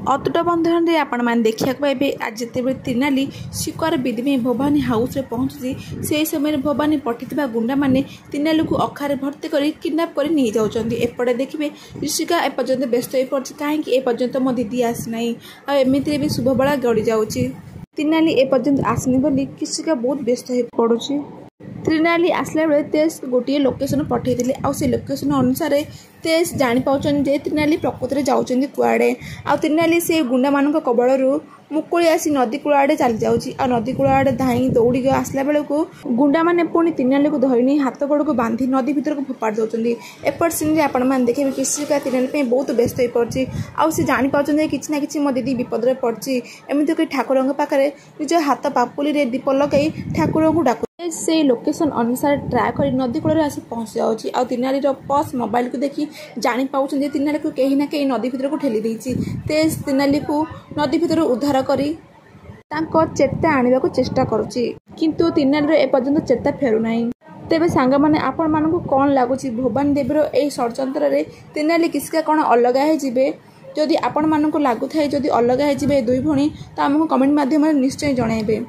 अतुट बंधन में आपण मैंने देखा पाइबे आज जिते त्रिनाली शिकार विधि में भवानी हाउस में पहुंची से समय भवानी पठिता गुंडा मैंने त्रिनाली को अखारे भर्ती कर किडनाप कर नहीं जाऊँगी। एपटे देखिए ऋषिका एपर्यंत व्यस्त हो पड़ी कहीं एपर्यंत मो दीदी आसीना आमती भी शुभ बेला गड़ी जाऊँगी। त्रिनाली एपर्यंत आसनी बोली ऋषिका बहुत व्यस्त हो पड़ुछि। त्रिनाली आसला बेले तेज गोटे लोकेशन पठेइथिले आ से लोकेशन अनुसार तेज जानी पाउछन जे त्रिनाली प्रकृत में जाउछन कुआड़े आ त्रिनाली से गुंडा मानक कबलरू मुकुली आसी नदी कूल आड़े चली जाऊँगी आ नदी कूल आड़े धाई दौड़ी आसला बेलू गुंडा मैंने पुणी त्रिनाली को धरनी हाथ गोड़ को बांधी नदी भीतर को फोपाड़ी दौरान एपट सीन आपण मैंने देखिए ऋषिका त्रिनाली बहुत व्यस्त हो पड़ी आ जानी पाँच कि ना कि मो दीदी विपद में पड़ी एमती कि ठाकुर पाखे निज हाथ पापुली दीप लगे ठाकुर को डाक से लोकेशन अनुसार ट्राए कर नदी कूल आसी पहुँची जाऊँगी आ त्रिनाली पर्स मोबाइल को देखी जानी पाँच त्रिनाली को कहीं ना कहीं नदी भीतर को ठेली देती तेज त्रिनाली को नदी भीतर उद्धार करी चेता आने को चेष्टा करुच्ची किंतु त्रिनाली एपर्यंत चेता फेरुना। तेबे सांग माने आपण मानकु कौन लगुच भवानी देवीर यही षड्यंत्र रे त्रिनाली किसका कौन अलग है जीवे जदि आपण मानकु लागु थाए जदि अलग है जीवे दुई भणी तो आमको कमेंट माध्यम निश्चय जणाइबे।